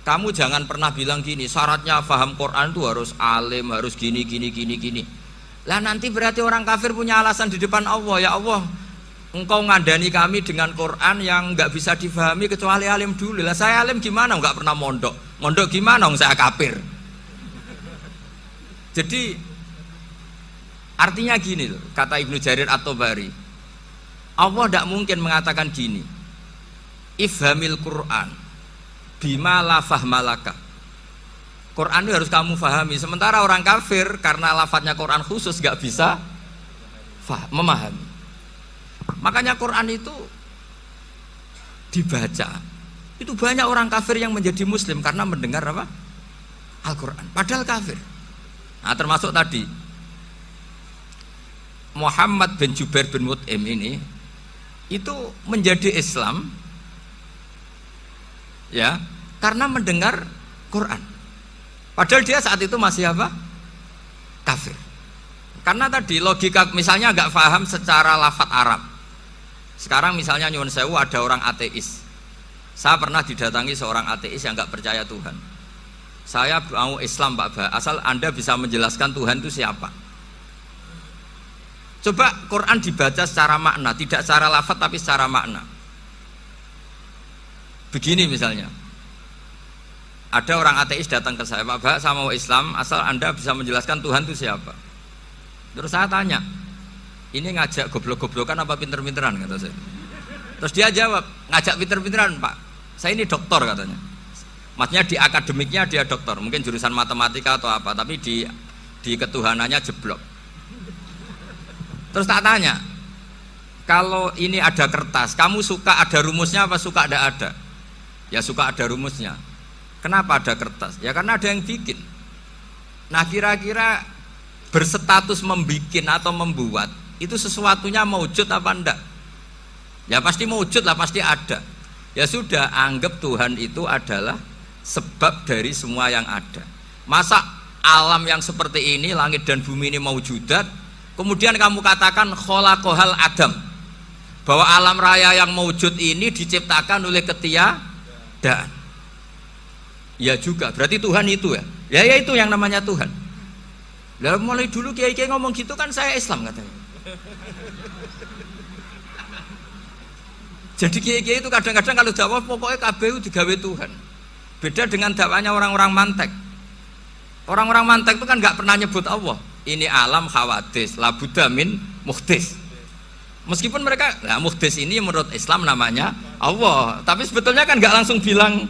kamu jangan pernah bilang gini, syaratnya paham Quran itu harus alim, harus gini. Lah nanti berarti orang kafir punya alasan di depan Allah, ya Allah, engkau ngandani kami dengan Quran yang nggak bisa difahami kecuali alim dulu. Lah saya alim gimana? Nggak pernah mondok. Mondok gimana? Saya kafir. Jadi artinya gini loh, kata Ibnu Jarir At-Tabari, Allah tidak mungkin mengatakan gini, ifhamil Quran bima la fahmalaka. Quran itu harus kamu fahami. Sementara orang kafir karena lafadznya Quran khusus gak bisa memahami. Makanya Quran itu dibaca. Itu banyak orang kafir yang menjadi muslim karena mendengar apa? Al-Quran. Padahal kafir. Nah termasuk tadi Muhammad bin Jubair bin Mut'im ini itu menjadi Islam ya karena mendengar Quran. Padahal dia saat itu masih apa? Kafir. Karena tadi logika misalnya nggak paham secara lafadz Arab. Sekarang misalnya nyuwun sewu ada orang ateis. Saya pernah didatangi seorang ateis yang nggak percaya Tuhan. Saya mau Islam Pak Ba, asal Anda bisa menjelaskan Tuhan itu siapa. Coba Quran dibaca secara makna, tidak secara lafadz tapi secara makna. Begini misalnya, ada orang ateis datang ke saya, Pak Ba, saya mau Islam, asal Anda bisa menjelaskan Tuhan itu siapa. Terus saya tanya, ini ngajak goblok-goblokan apa pinter-pinteran, kata saya. Terus dia jawab, ngajak pinter-pinteran Pak, saya ini doktor katanya. Maksudnya di akademiknya dia doktor, mungkin jurusan matematika atau apa, tapi di ketuhanannya jeblok. Terus tak tanya, kalau ini ada kertas, kamu suka ada rumusnya apa suka ada? Ya suka ada rumusnya. Kenapa ada kertas? Ya karena ada yang bikin. Nah kira-kira berstatus membikin atau membuat itu sesuatunya maujud apa enggak? Ya pasti maujud lah, pasti ada. Ya sudah, anggap Tuhan itu adalah sebab dari semua yang ada. Masa alam yang seperti ini, langit dan bumi ini maujudat, kemudian kamu katakan kholaqohal adam, bahwa alam raya yang maujud ini diciptakan oleh ketiadaan. Ya juga, berarti Tuhan itu ya. Ya itu yang namanya Tuhan. Lalu mulai dulu kiai-kiai ngomong gitu kan saya Islam katanya. Jadi kiai-kiai itu kadang-kadang kalau jawab pokoknya KBU digawe Tuhan. Beda dengan dakwanya orang-orang mantek. Orang-orang mantek itu kan nggak pernah nyebut Allah. Ini alam khawadis, labuda min muhdis. Meskipun mereka, nah muhdis ini menurut Islam namanya Allah, tapi sebetulnya kan nggak langsung bilang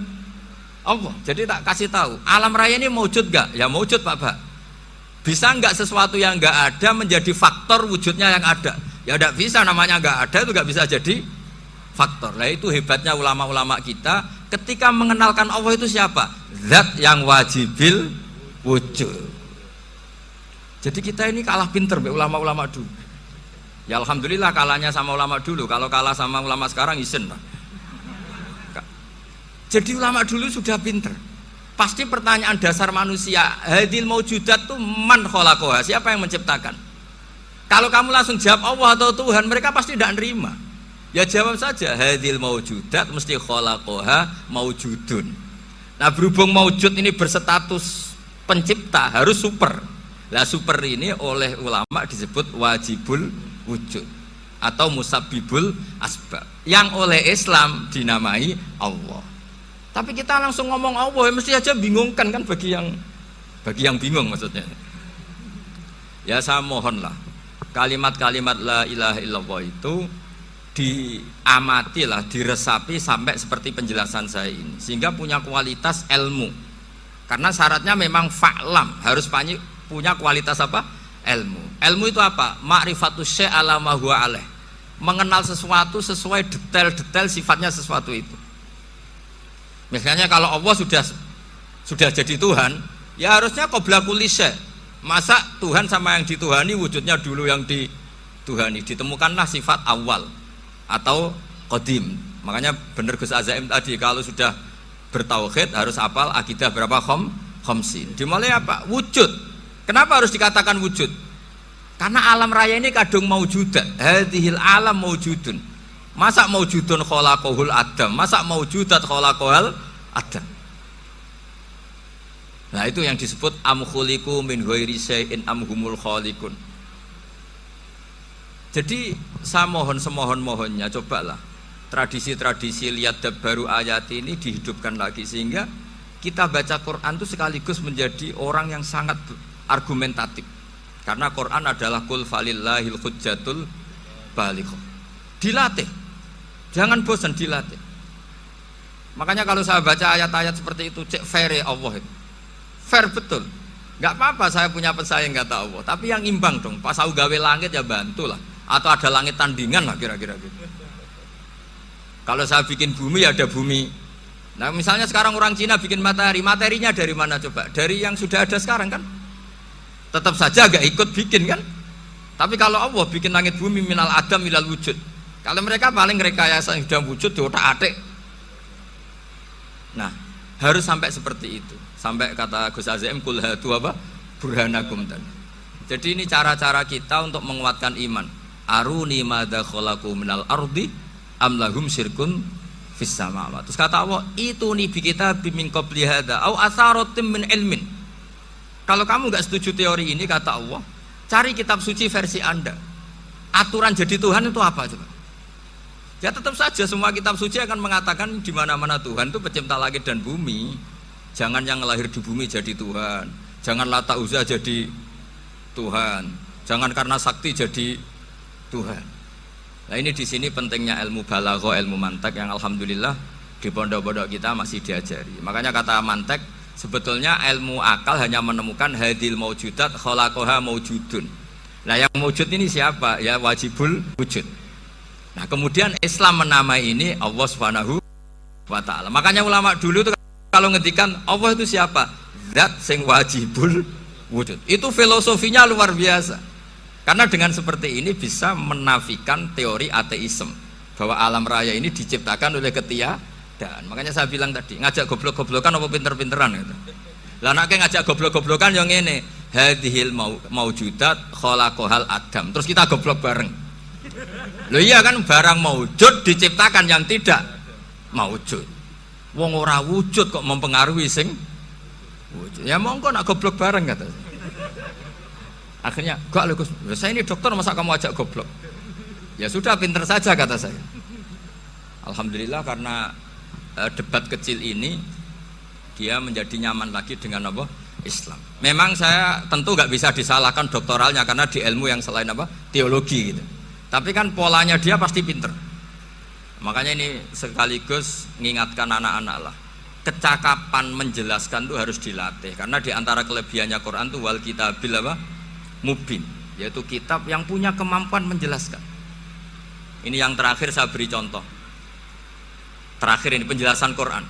Allah. Jadi tak kasih tahu, alam raya ini mewujud nggak? Ya mewujud Pak Ba. Bisa nggak sesuatu yang nggak ada menjadi faktor wujudnya yang ada? Ya nggak bisa, namanya nggak ada itu nggak bisa jadi faktor. Nah itu hebatnya ulama-ulama kita ketika mengenalkan Allah itu siapa? Zat yang wajibil wujud. Jadi kita ini kalah pinter ulama-ulama dulu. Ya alhamdulillah kalahnya sama ulama dulu. Kalau kalah sama ulama sekarang isen Pak. Jadi ulama dulu sudah pinter. Pasti pertanyaan dasar manusia, hadil maujudat itu man kholaqoha, siapa yang menciptakan? Kalau kamu langsung jawab Allah atau Tuhan, mereka pasti tidak nerima. Ya jawab saja, hadil maujudat mesti kholaqoha maujudun. Nah berhubung maujud ini berstatus pencipta, harus super. Nah super ini oleh ulama disebut wajibul wujud atau musabbibul asbab, yang oleh Islam dinamai Allah. Tapi kita langsung ngomong Allah, ya mesti aja bingungkan kan bagi yang bingung maksudnya. Ya saya mohonlah kalimat-kalimat la ilaha illallah itu diamatilah, diresapi sampai seperti penjelasan saya ini, sehingga punya kualitas ilmu. Karena syaratnya memang fa'lam, harus punya kualitas apa? Ilmu. Ilmu itu apa? Ma'rifatus syai' ala ma huwa alaih. Mengenal sesuatu sesuai detail-detail sifatnya sesuatu itu. Misalnya kalau Allah sudah jadi Tuhan, ya harusnya qabla kulli syai'. Masa Tuhan sama yang dituhani wujudnya dulu yang dituhani? Ditemukanlah sifat awal atau qadim. Makanya benar Gus Azaim tadi, kalau sudah bertauhid harus hafal akidah berapa khamsin. Dimulai apa? Wujud. Kenapa harus dikatakan wujud? Karena alam raya ini kadung maujudat. Hadhil alam maujudun. Masa maujudun khalaqahul adam? Masa maujudat khalaqahul adam? Nah itu yang disebut am khuliqu min ghairi syai'in am humul khaliqun. Jadi saya mohon semohon-mohonnya, cobalah tradisi-tradisi lihat baru ayat ini dihidupkan lagi, sehingga kita baca Quran itu sekaligus menjadi orang yang sangat argumentatif. Karena Quran adalah qul falillahil hujjatul balighah. Dilatih, jangan bosan dilatih. Makanya kalau saya baca ayat-ayat seperti itu, cek fair ya Allah itu. Fair betul. Gak apa-apa saya punya pesaing kata Allah, tapi yang imbang dong. Pas aku gawe langit ya bantulah. Atau ada langit tandingan lah kira-kira gitu. Kalau saya bikin bumi ya ada bumi. Nah misalnya sekarang orang Cina bikin matahari, materinya dari mana coba? Dari yang sudah ada sekarang kan? Tetap saja agak ikut bikin kan? Tapi kalau Allah bikin langit bumi minal adam minal wujud. Kalau mereka paling rekayasa yang sudah wujud di otak-atik. Nah harus sampai seperti itu. Sampai kata Gus Azim kul hatu apa? Burhanakum tadi. Jadi ini cara-cara kita untuk menguatkan iman. Aruni madza khalaqu minal ardi am lahum syirkun fis samawati. Terus kata Allah, itu nih bi kitabim min qabli hadza au atharatim min ilmin. Kalau kamu enggak setuju teori ini kata Allah, cari kitab suci versi Anda. Aturan jadi Tuhan itu apa coba? Ya tetap saja semua kitab suci akan mengatakan di mana-mana Tuhan itu pencipta langit dan bumi. Jangan yang lahir di bumi jadi Tuhan. Jangan Lata Uzza jadi Tuhan. Jangan karena sakti jadi Tuhan. Nah ini di sini pentingnya ilmu balaghah, ilmu mantek yang alhamdulillah di pondok-pondok kita masih diajari. Makanya kata mantek sebetulnya ilmu akal hanya menemukan hadil maujudat khalaqaha maujudun. Nah yang maujud ini siapa? Ya wajibul wujud. Nah kemudian Islam menamai ini Allah Subhanahu wa taala. Makanya ulama dulu itu kalau ngendikan Allah itu siapa? Zat sing wajibul wujud. Itu filosofinya luar biasa. Karena dengan seperti ini bisa menafikan teori ateisme bahwa alam raya ini diciptakan oleh ketiadaan. Makanya saya bilang tadi, ngajak goblok-goblokan apa pinter-pinteran gitu. Lah nek ngajak goblok-goblokan yang ngene, hadhil maujudat khalaqahal adam. Terus kita goblok bareng. Loh iya kan barang maujud diciptakan yang tidak maujud. Wong ora wujud kok mempengaruhi sing wujud. Ya monggo nak goblok bareng kata. Akhirnya, gak lho Gus, saya ini dokter masa kamu ajak goblok? Ya sudah pinter saja kata saya. Alhamdulillah karena debat kecil ini dia menjadi nyaman lagi dengan apa? Islam. Memang saya tentu gak bisa disalahkan doktoralnya karena di ilmu yang selain apa? Teologi gitu. Tapi kan polanya dia pasti pinter. Makanya ini sekaligus mengingatkan anak-anak lah. Kecakapan menjelaskan itu harus dilatih karena di antara kelebihannya Quran itu wal kitabil apa? Mubin, yaitu kitab yang punya kemampuan menjelaskan. Ini yang terakhir saya beri contoh. Terakhir ini penjelasan Quran.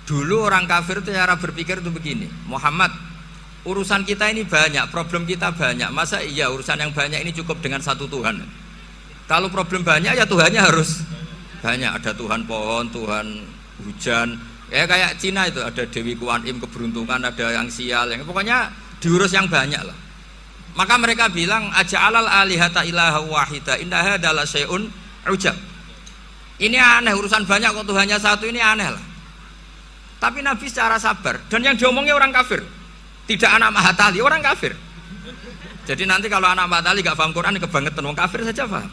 Dulu orang kafir itu cara berpikir itu begini, Muhammad, urusan kita ini banyak, problem kita banyak. Masa iya urusan yang banyak ini cukup dengan satu Tuhan? Kalau problem banyak ya Tuhannya harus banyak. Ada Tuhan pohon, Tuhan hujan. Ya kayak Cina itu ada Dewi Kuan Im keberuntungan, ada yang sial, yang pokoknya diurus yang banyak lah. Maka mereka bilang aja'alal alihata ilaha wahida inna hadza la syai'un ujab. Ini aneh, urusan banyak kok Tuhannya satu, ini aneh lah. Tapi Nabi secara sabar, dan yang diomongnya orang kafir, tidak anak Mahatali, orang kafir. Jadi nanti kalau anak Mahatali gak paham Quran kebangetan, orang kafir saja paham.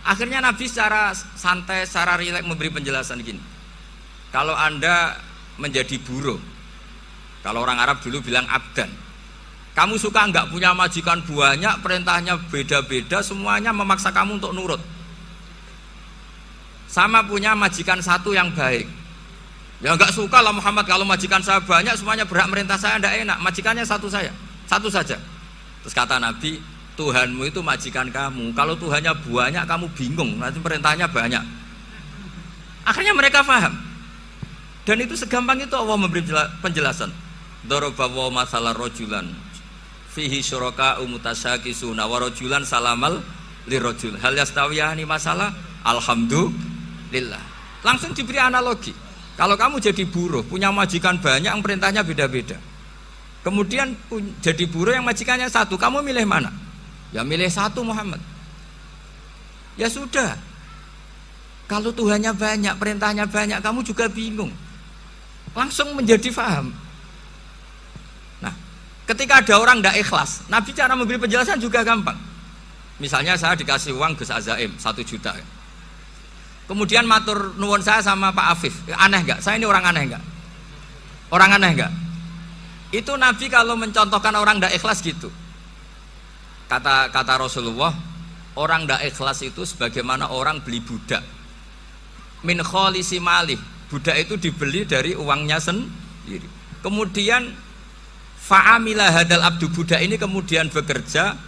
Akhirnya Nabi secara santai, secara rileks memberi penjelasan gini. Kalau Anda menjadi buruh, kalau orang Arab dulu bilang abdan, kamu suka enggak punya majikan banyak, perintahnya beda-beda, semuanya memaksa kamu untuk nurut. Sama punya majikan satu yang baik. Ya enggak suka lah Muhammad kalau majikan saya banyak, semuanya berhak merintah saya, enggak enak. Majikannya satu saja. Terus kata Nabi, Tuhanmu itu majikan kamu. Kalau Tuhannya banyak, kamu bingung, nanti perintahnya banyak. Akhirnya mereka paham. Dan itu segampang itu Allah memberi penjelasan. Darabawa masalah rojulan fihi syuraka umutasyakisuna wa rajulan salamal lirajul hal yastawiyani masalah alhamdulillah. Langsung diberi analogi. Kalau kamu jadi buruh punya majikan banyak yang perintahnya beda-beda, Kemudian jadi buruh yang majikannya satu, kamu milih mana? Ya milih satu Muhammad. Ya sudah. Kalau Tuhannya banyak, perintahnya banyak, kamu juga bingung. Langsung menjadi faham. Nah, ketika ada orang tidak ikhlas, Nabi cara memberi penjelasan juga gampang. Misalnya saya dikasih uang Gus Azaim 1 juta. Kemudian matur nuwun saya sama Pak Afif. Aneh enggak? Saya ini orang aneh enggak? Orang aneh enggak? Itu Nabi kalau mencontohkan orang tidak ikhlas gitu. Kata Rasulullah, orang tidak ikhlas itu sebagaimana orang beli budak. Min kholisi malih, budak itu dibeli dari uangnya sendiri. Kemudian fa'amila hadal abdu, budak ini kemudian bekerja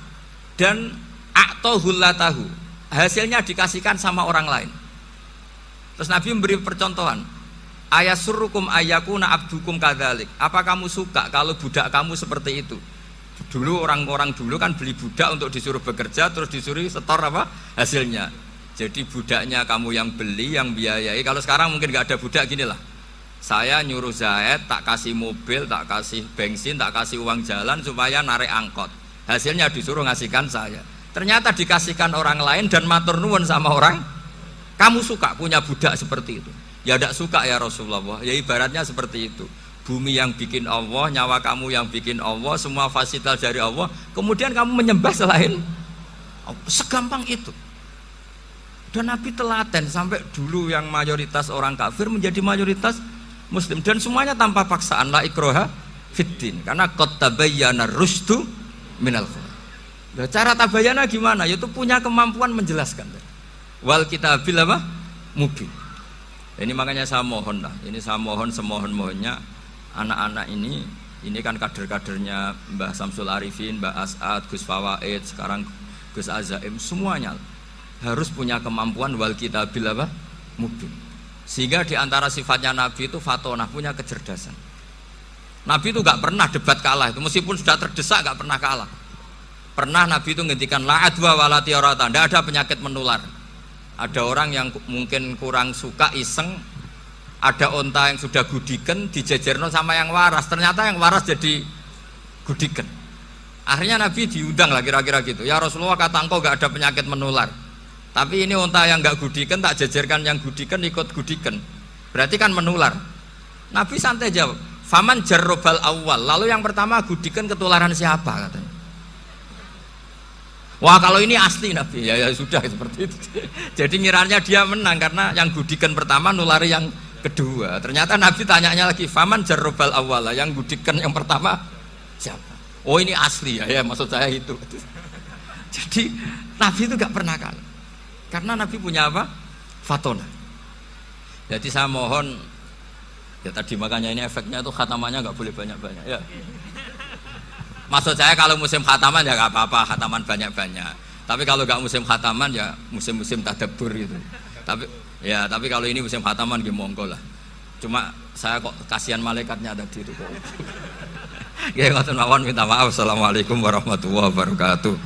dan a'tohullatahu, hasilnya dikasihkan sama orang lain. Terus Nabi memberi percontohan, ayasurrukum ayyakuna abdukum kadzalik. Apa kamu suka kalau budak kamu seperti itu? Dulu orang-orang dulu kan beli budak untuk disuruh bekerja, terus disuruh setor apa hasilnya. Jadi budaknya kamu yang beli, yang biayai. Kalau sekarang mungkin nggak ada budak, gini lah. Saya nyuruh Zaid, tak kasih mobil, tak kasih bensin, tak kasih uang jalan supaya narik angkot. Hasilnya disuruh ngasihkan saya. Ternyata dikasihkan orang lain dan matur nuwun sama orang. Kamu suka punya budak seperti itu? Ya tidak suka ya Rasulullah. Ya ibaratnya seperti itu. Bumi yang bikin Allah, nyawa kamu yang bikin Allah, semua fasilitas dari Allah. Kemudian kamu menyembah selain Allah. Segampang itu. Dan Nabi telaten sampai dulu yang mayoritas orang kafir menjadi mayoritas Muslim, dan semuanya tanpa paksaan, la ikroha fiddin, karena qad tabayyana rusdu minal ghayy. Nah, cara tabayana gimana? Yaitu punya kemampuan menjelaskan. Wal kitabil apa? Mubin. Ini makanya saya mohon lah, ini saya mohon semohon-mohonnya anak-anak ini kan kader-kadernya Mbah Samsul Arifin, Mbah As'ad, Gus Fawaid, sekarang Gus Azaim, semuanya harus punya kemampuan wal kitabil apa? Mubin. Sehingga diantara sifatnya Nabi itu fatonah, punya kecerdasan. Nabi itu gak pernah debat kalah itu, meskipun sudah terdesak gak pernah kalah. Pernah Nabi itu ngendikan la adwa wala tiarata, tidak ada penyakit menular. Ada orang yang mungkin kurang suka iseng, ada onta yang sudah gudiken dijejerno sama yang waras, ternyata yang waras jadi gudiken. Akhirnya Nabi diundang lah kira-kira gitu. Ya Rasulullah, kata engkau gak ada penyakit menular, tapi ini onta yang gak gudiken tak jejerkan yang gudiken ikut gudiken, berarti kan menular. Nabi santai jawab, faman jarrobal awal, lalu yang pertama gudiken ketularan siapa katanya. Wah kalau ini asli Nabi, ya sudah seperti itu. Jadi ngiranya dia menang karena yang gudikan pertama nulari yang kedua. Ternyata Nabi tanyanya lagi, faman jarrobal awal, yang gudikan yang pertama siapa? Oh ini asli ya maksud saya itu. Jadi Nabi itu gak pernah kalah, karena Nabi punya apa? Fatona. Jadi saya mohon, ya tadi makanya ini efeknya itu khatamannya gak boleh banyak-banyak ya. Maksud saya kalau musim khataman ya gak apa-apa, khataman banyak-banyak. Tapi kalau gak musim khataman ya musim-musim tadabbur gitu. Tapi kalau ini musim khataman ya monggo lah. Cuma saya kok kasihan malaikatnya tadi itu kok. Ya ngoten mawon, minta maaf. Assalamualaikum warahmatullahi wabarakatuh.